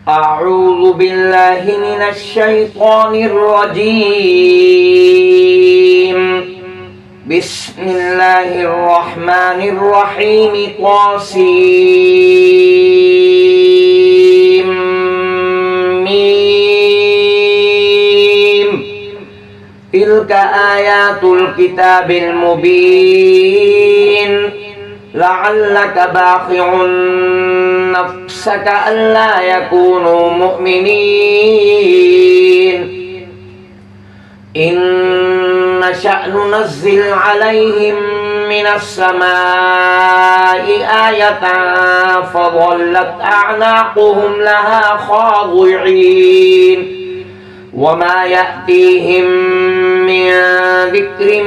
أعوذ بالله من الشيطان الرجيم. بسم الله الرحمن الرحيم. طاسيم ميم. تلك آيات الكتاب المبين. لعلك باخع نفسك ألا يكونوا مؤمنين إن نشأ ننزل عليهم من السماء آية فظلت أعناقهم لها خاضعين وما يأتيهم من ذكر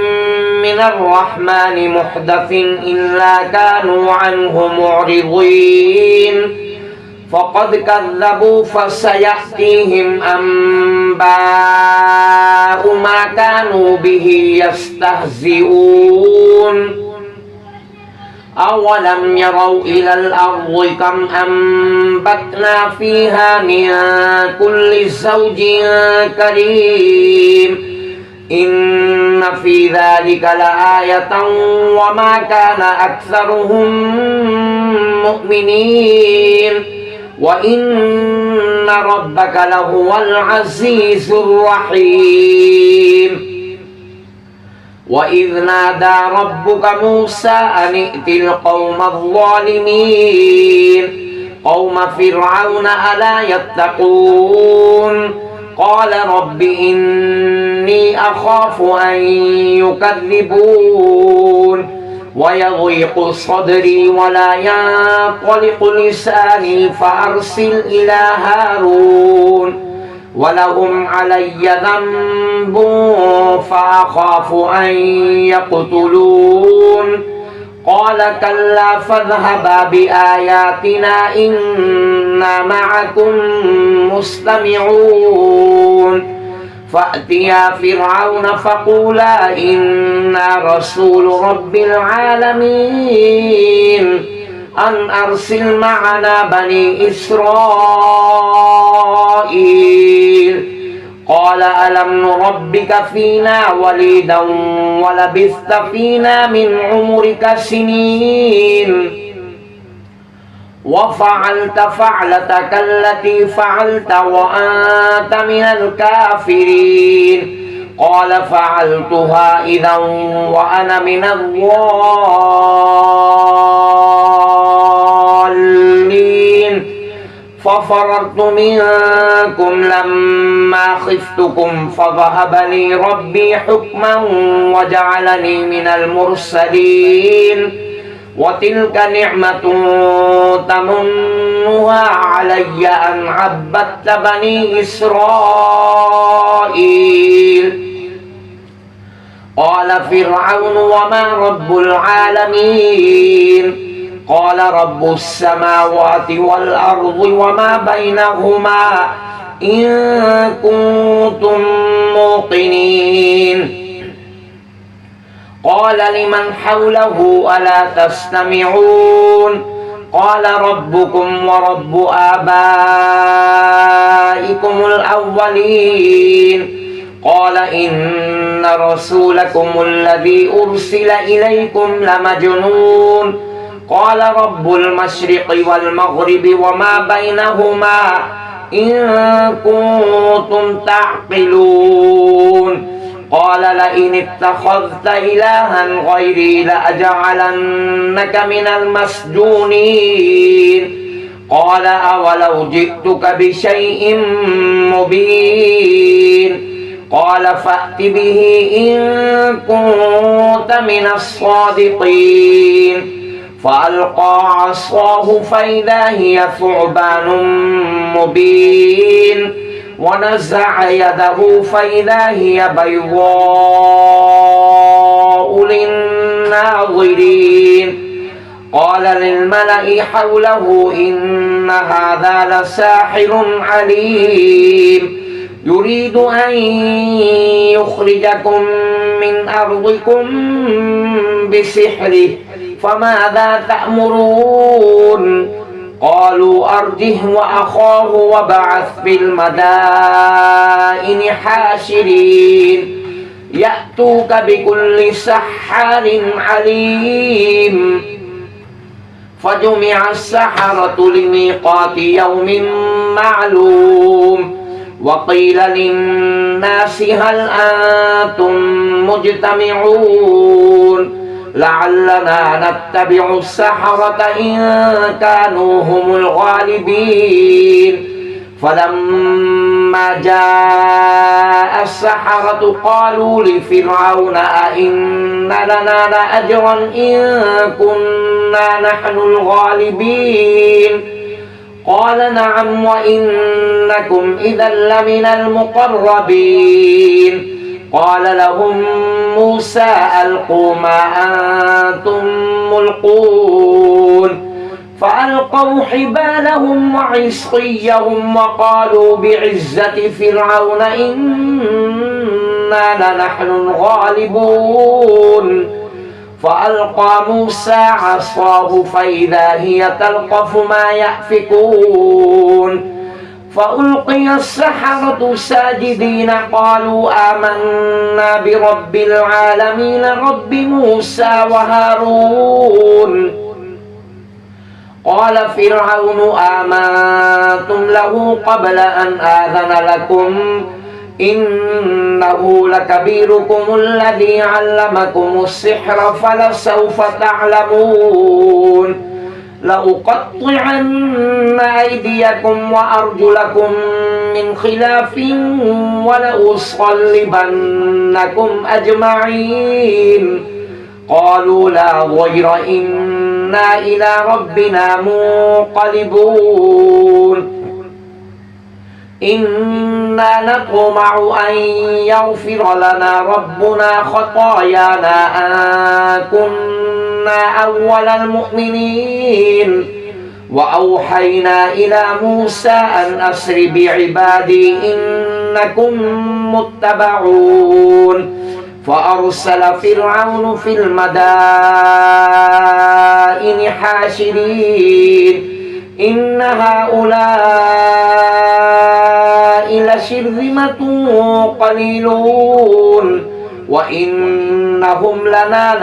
من الرحمن محدث إلا كانوا عنه معرضين فقد كذبوا فسيأتيهم أنباء ما كانوا به يستهزئون أولم يروا إلى الأرض كم أنبتنا فيها من كل زوج كريم إن في ذلك لآية وما كان أكثرهم مؤمنين وإن ربك لهو العزيز الرحيم. وإذ نادى ربك موسى أن ائت القوم الظالمين قوم فرعون ألا يتقون قال رب إني أخاف أن يكذبون ويضيق صدري ولا ينطلق لساني فأرسل إلى هارون ولهم علي ذنب فأخاف أن يقتلون قال كلا فاذهبا بآياتنا إنا معكم مستمعون فأتيا فرعون فقولا إنا رسول رب العالمين أن أرسل معنا بني إسرائيل قال ألم نربك فينا وليدا ولبثت فينا من عمرك سنين وفعلت فعلتك التي فعلت وأنت من الكافرين قال فعلتها إذا وأنا من الضالين ففررت منكم لما خفتكم فذهب لي ربي حكما وجعلني من المرسلين وتلك نعمة تمنها علي أن عبدت بني إسرائيل قال فرعون وما رب العالمين قال رب السماوات والأرض وما بينهما إن كنتم موقنين قال لمن حوله ألا تستمعون قال ربكم ورب آبائكم الأولين قال إن رسولكم الذي أرسل إليكم لمجنون قال رب المشرق والمغرب وما بينهما إن كنتم تعقلون قال لئن اتخذت إلها غيري لأجعلنك من المسجونين قال أولو جئتك بشيء مبين قال فأت به إن كنت من الصادقين فألقى عصاه فإذا هي ثعبان مبين ونزع يده فإذا هي بيضاء للناظرين قال للملأ حوله إن هذا لساحر عليم يريد أن يخرجكم من أرضكم بسحره فماذا تأمرون قالوا أرجه وأخاه وابعث في المدائن حاشرين يأتوك بكل سحار عليم فجمع السحرة لميقات يوم معلوم وقيل للناس هل أنتم مجتمعون لعلنا نتبع السحرة إن كانوا هم الغالبين فلما جاء السحرة قالوا لفرعون أئن لنا لأجرا إن كنا نحن الغالبين قال نعم وإنكم إذا لمن المقربين قال لهم موسى ألقوا ما أنتم ملقون فألقوا حبالهم وعصيهم وقالوا بعزة فرعون إنا لنحن الغالبون فألقى موسى عصاه فإذا هي تلقف ما يأفكون فألقي السحرة ساجدين قالوا آمنا برب العالمين رب موسى وهارون قال فرعون آمنتم له قبل أن آذن لكم إنه لكبيركم الذي علمكم السحر فلسوف تعلمون لأقطعن أيديكم وأرجلكم من خلاف ولأصلبنكم أجمعين قالوا لا ضير إنا إلى ربنا منقلبون إنا نطمع أن يغفر لنا ربنا خطايانا أن كنا أول المؤمنين وأوحينا إلى موسى أن أسر بعبادي إنكم متبعون فأرسل فرعون في المدائن حاشرين إن هؤلاء لشرذمة قليلون وإنهم لنا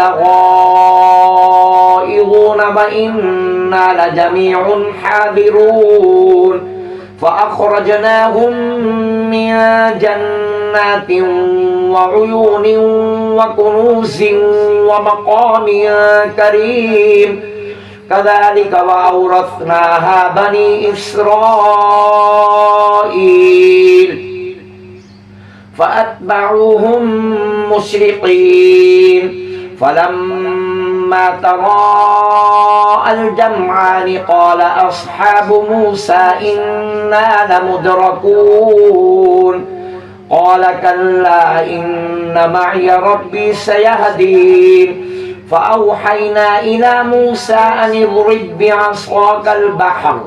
لغائظون وإنا لجميع حاذرون فأخرجناهم من جنات وعيون وكنوز ومقام كريم كذلك وأورثناها بني إسرائيل فأتبعوهم مشرقين فلما تراءى الجمعان قال أصحاب موسى إنا لمدركون قال كلا إن معي ربي سيهدين فأوحينا إلى موسى أن اضرب بعصاك البحر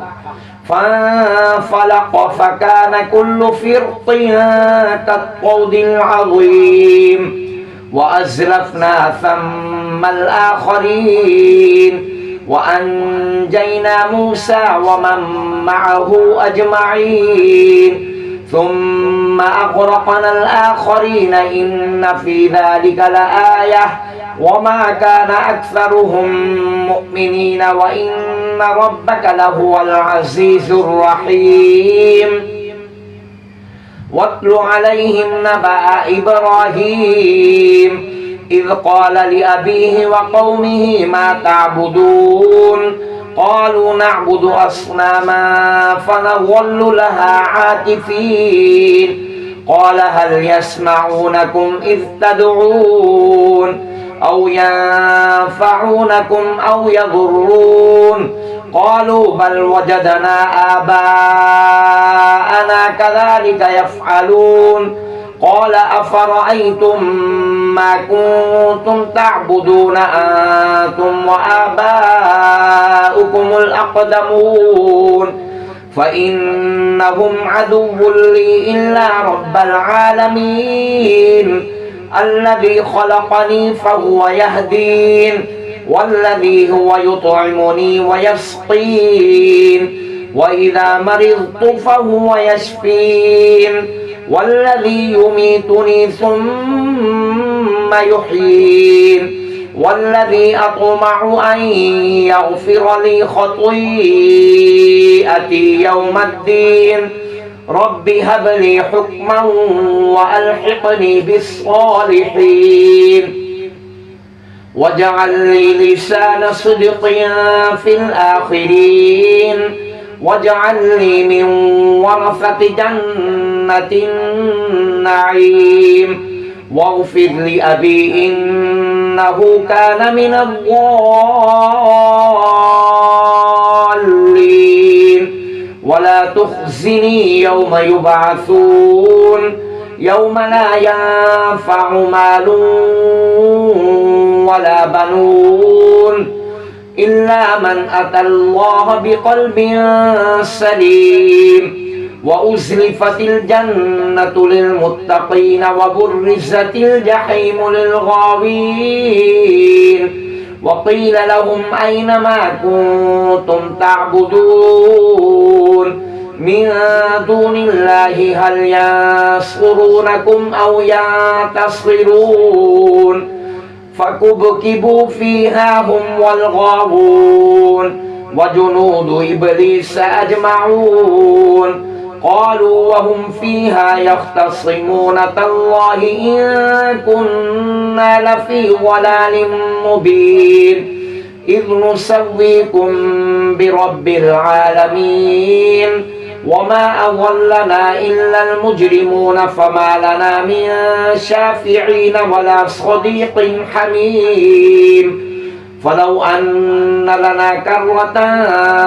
فانفلق فكان كل فرق كالطود العظيم وأزلفنا ثم الآخرين وأنجينا موسى ومن معه أجمعين ثم أغرقنا الآخرين إن في ذلك لآية وما كان أكثرهم مؤمنين وإن ربك لهو العزيز الرحيم واتل عليهم نبأ إبراهيم إذ قال لأبيه وقومه ما تعبدون قالوا نعبد أصناما فنظل لها عاكفين قال هل يسمعونكم إذ تدعون أو ينفعونكم أو يضرون قالوا بل وجدنا آباءنا كذلك يفعلون قال أفرأيتم ما كنتم تعبدون أنتم وآباؤكم الأقدمون فإنهم عدو لي إلا رب العالمين الذي خلقني فهو يهدين والذي هو يطعمني ويسقين وإذا مرضت فهو يشفين والذي يميتني ثم يحيين والذي أطمع أن يغفر لي خطيئتي يوم الدين رب هب لي حكما وألحقني بالصالحين واجعل لي لسان صدق في الآخرين واجعلني من ورثة جنة النعيم واغفر لأبي إنه كان من الضالين ولا تخزني يوم يبعثون يوم لا ينفع مال ولا بنون إلا من أتى الله بقلب سليم وأزلفت الجنة للمتقين وبرزت الجحيم للغاوين وقيل لهم أين ما كنتم تعبدون من دون الله هل ينصرونكم أو ينتصرون فكبكبوا فيها هم والغاوون وجنود إبليس أجمعون قالوا وهم فيها يختصمون تالله إن كنا لفي ضلال مبين إذ نسويكم برب العالمين وما أضلنا إلا المجرمون فما لنا من شافعين ولا صديق حميم فلو أن لنا كرة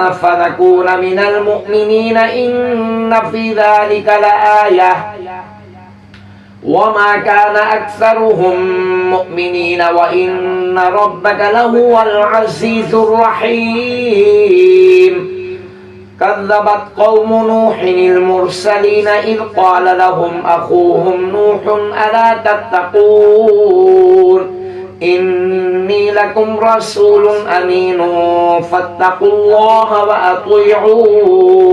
فنكون من المؤمنين إن في ذلك لآية وما كان أكثرهم مؤمنين وإن ربك لهو العزيز الرحيم كذبت قوم نوح المرسلين إذ قال لهم أخوهم نوح ألا تتقون إني لكم رسول أمين فاتقوا الله وأطيعون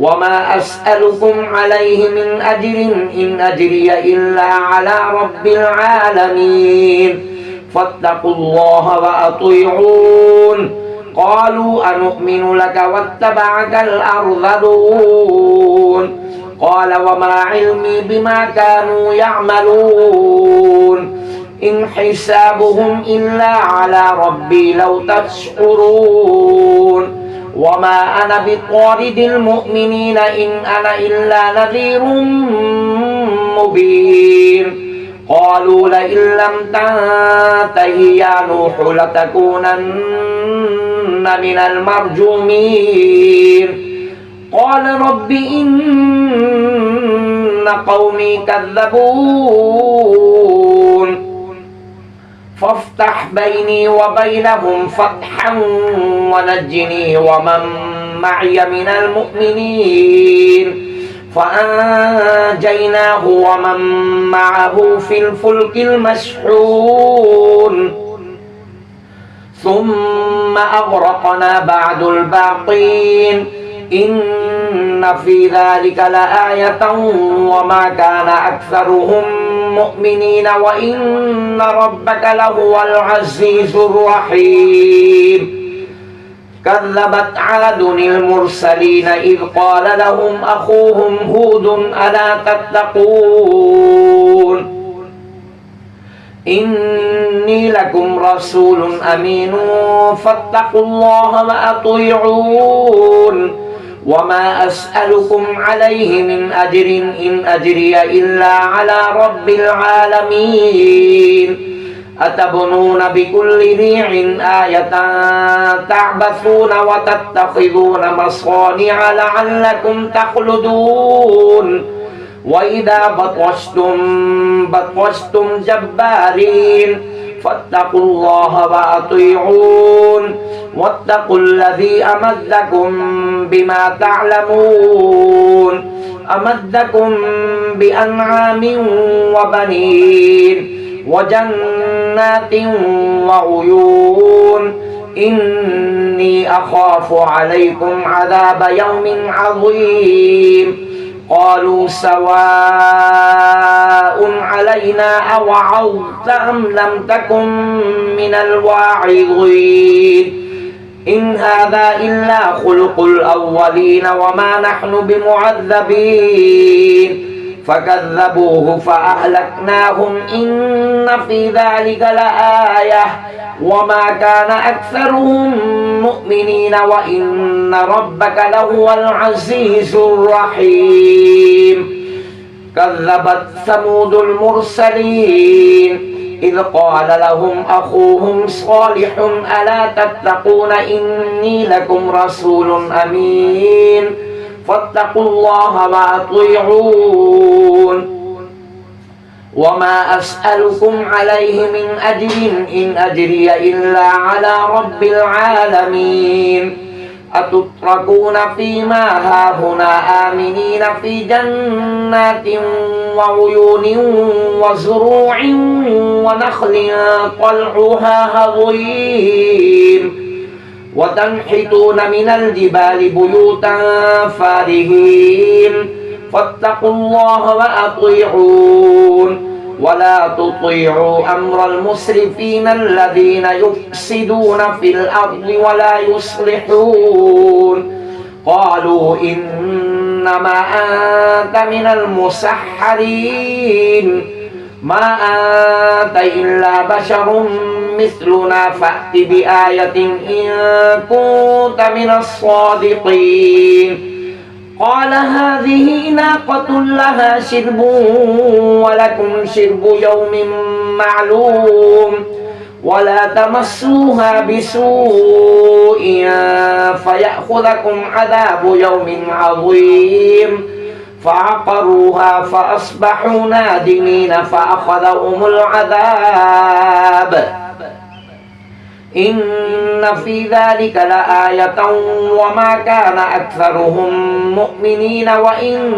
وما أسألكم عليه من أجر إن أجري إلا على رب العالمين فاتقوا الله وأطيعون قالوا أنؤمن لك واتبعك الأرذلون قال وما علمي بما كانوا يعملون إن حسابهم إلا على ربي لو تشعرون وما أنا بطارد المؤمنين إن أنا إلا نذير مبين قالوا لئن لم تنته يا نوح لتكونن من المرجومين قال رب إن قومي كذبون فافتح بيني وبينهم فتحا ونجني ومن معي من المؤمنين فأنجيناه ومن معه في الفلك المشحون ثم أغرقنا بعد الباقين إن في ذلك لآية وما كان أكثرهم مؤمنين وإن ربك لهو العزيز الرحيم كذبت عاد المرسلين إذ قال لهم أخوهم هود ألا تتقون إني لكم رسول أمين فاتقوا الله وأطيعون وما أسألكم عليه من أجر إن أجري إلا على رب العالمين أتبنون بكل ريع آية تعبثون وتتخذون مصانع لعلكم تخلدون وإذا بطشتم جبارين فاتقوا الله وأطيعون واتقوا الذي أمدكم بما تعلمون أمدكم بأنعام وبنين وجنات جنات وعيون إني أخاف عليكم عذاب يوم عظيم قالوا سواء علينا أوعظت أم لم تكن من الواعظين إن هذا إلا خلق الأولين وما نحن بمعذبين فكذبوه فأهلكناهم إن في ذلك لآية وما كان أكثرهم مؤمنين وإن ربك لهو العزيز الرحيم كذبت ثمود المرسلين إذ قال لهم أخوهم صالح ألا تتقون إني لكم رسول أمين فاتقوا الله وأطيعون وما أسألكم عليه من أجر إن أجري إلا على رب العالمين أتتركون فيما هاهنا آمنين في جنات وعيون وزروع ونخل طلعها هضيم وتنحتون من الجبال بيوتا فارهين فاتقوا الله وأطيعون ولا تطيعوا أمر المسرفين الذين يفسدون في الأرض ولا يصلحون قالوا إنما أنت من المسحرين ما أنت إلا بشر مثلنا فأت بآية إن كنت من الصادقين قال هذه ناقة لها شرب ولكم شرب يوم معلوم ولا تمسوها بسوء فيأخذكم عذاب يوم عظيم فعقروها فأصبحوا نادمين فأخذهم العذاب إن في ذلك لآية وما كان أكثرهم مؤمنين وإن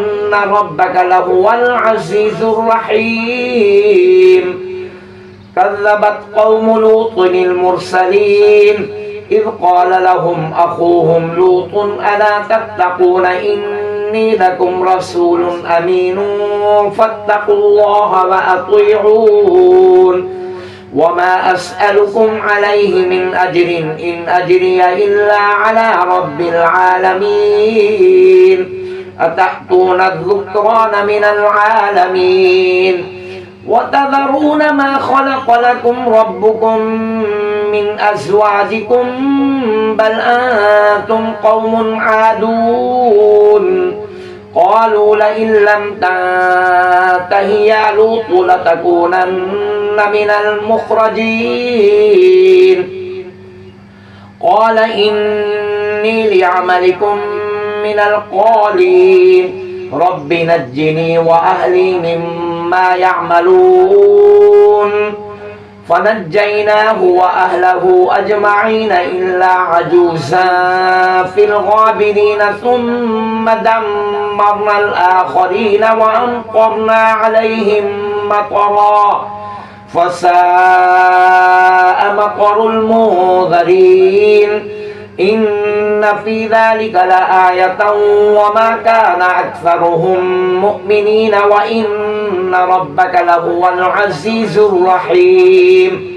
ربك لهو العزيز الرحيم كذبت قوم لوط المرسلين إذ قال لهم أخوهم لوط ألا تتقون إني لكم رسول أمين فاتقوا الله وأطيعون وما أسألكم عليه من أجر إن أجري إلا على رب العالمين أتأتون الذكران من العالمين وتذرون ما خلق لكم ربكم من أزواجكم بل أنتم قوم عادون قالوا لئن لم تنته يا لوط لتكونن من المخرجين قال إني لعملكم من القالين رب نجني وأهلي مما يعملون فنجيناه وأهله أجمعين إلا عجوزا في الغابرين ثم دمرنا الآخرين وأمطرنا عليهم مطرا فساء مطر المنذرين إن في ذلك لآية وما كان أكثرهم مؤمنين وإن ربك لهو العزيز الرحيم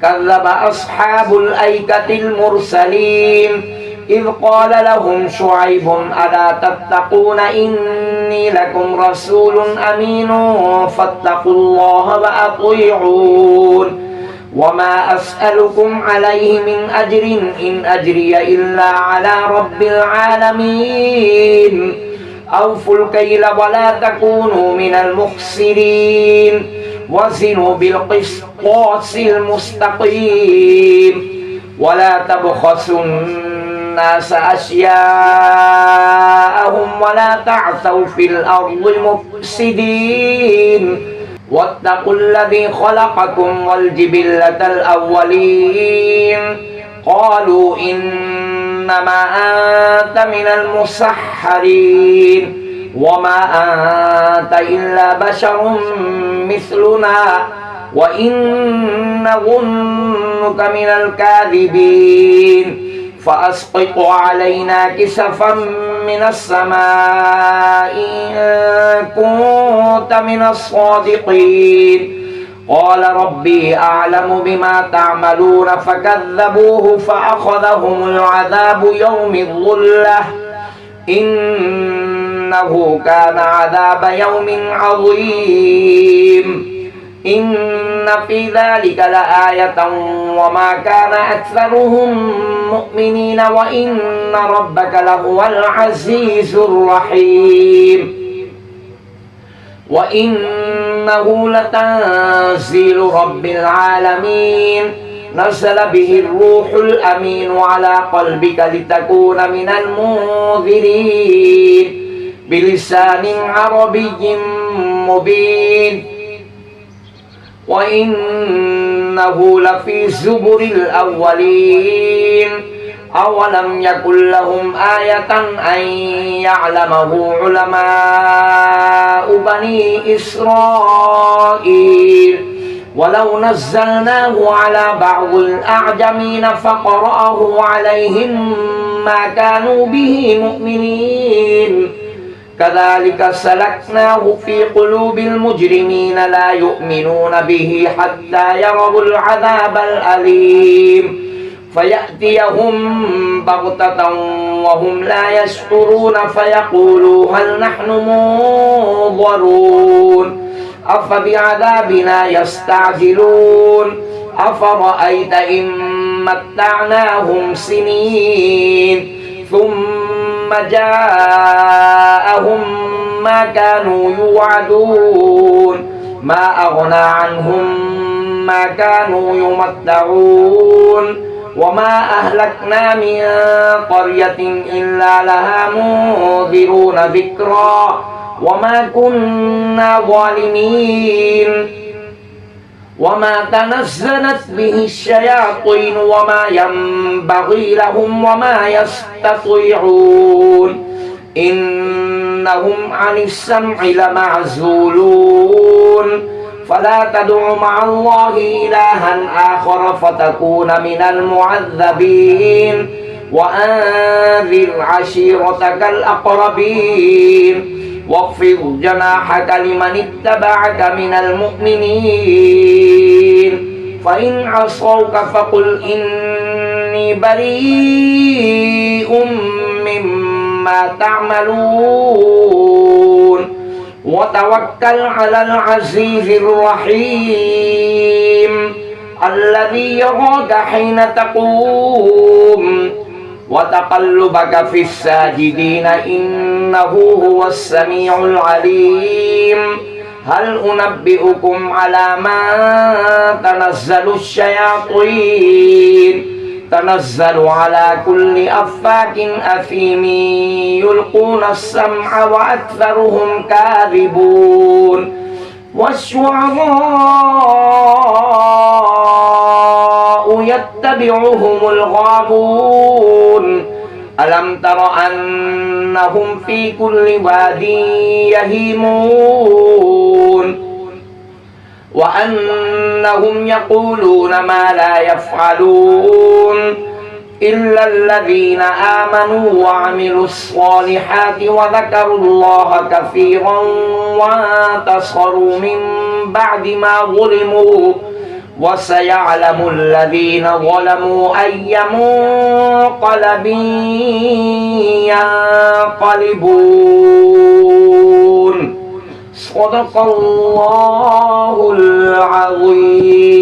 كذب أصحاب الأيكة المرسلين إذ قال لهم شعيب ألا تتقون إني لكم رسول أمين فاتقوا الله وأطيعون وما أسألكم عليه من أجر إن أجري إلا على رب العالمين أوفوا الكيل ولا تكونوا من المخسرين وزنوا بالقسطاس المستقيم ولا تبخسوا الناس أشياءهم ولا تعثوا في الأرض مفسدين واتقوا الذي خلقكم والجبلة الأولين قالوا إنما أنت من المسحرين وما أنت إلا بشر مثلنا وإن نظنك من الكاذبين فأسقط علينا كسفا من السماء إن كنت من الصادقين قال ربي أعلم بما تعملون فكذبوه فأخذهم العذاب يوم الظلة إنه كان عذاب يوم عظيم إن في ذلك لآية وما كان أكثرهم مؤمنين وإن ربك لهو العزيز الرحيم وإنه لتنزيل رب العالمين نزل به الروح الأمين على قلبك لتكون من المنذرين بلسان عربي مبين وإنه لفي زبر الأولين أولم يكن لهم آية أن يعلمه علماء بني إسرائيل ولو نزلناه على بعض الأعجمين فقرأه عليهم ما كانوا به مؤمنين كذلك سلكناه في قلوب المجرمين لا يؤمنون به حتى يروا العذاب الأليم فيأتيهم بغتة وهم لا يشعرون فيقولوا هل نحن منظرون أفبعذابنا يستعجلون أفرأيت إن متعناهم سنين ثم جاءهم ما كانوا يوعدون ما أغنى عنهم ما كانوا يمتعون وما أهلكنا من قرية إلا لها منذرون ذكرا وما كنا ظالمين وما تنزلت به الشياطين وما ينبغي لهم وما يستطيعون إنهم عن السمع لمعزولون فلا تدع مع الله إلها آخر فتكون من المعذبين وأنذر عشيرتك الأقربين واخفض جناحك لمن اتبعك من المؤمنين فإن عصوك فقل إني بريء مما تعملون وتوكل على العزيز الرحيم الذي يراك حين تقوم وتقلبك في الساجدين إنه هو السميع العليم هل أنبئكم على ما تنزل الشياطين تنزل على كل أفاك أثيم يلقون السمع وأكثرهم كاذبون والشعراء يتبعهم الغاوون ألم تر أنهم في كل واد يهيمون وأنهم يقولون ما لا يفعلون إلا الذين آمنوا وعملوا الصالحات وذكروا الله كثيرا وانتصروا من بعد ما ظلموا وسيعلم الذين ظلموا أي منقلب ينقلبون صدق الله العظيم.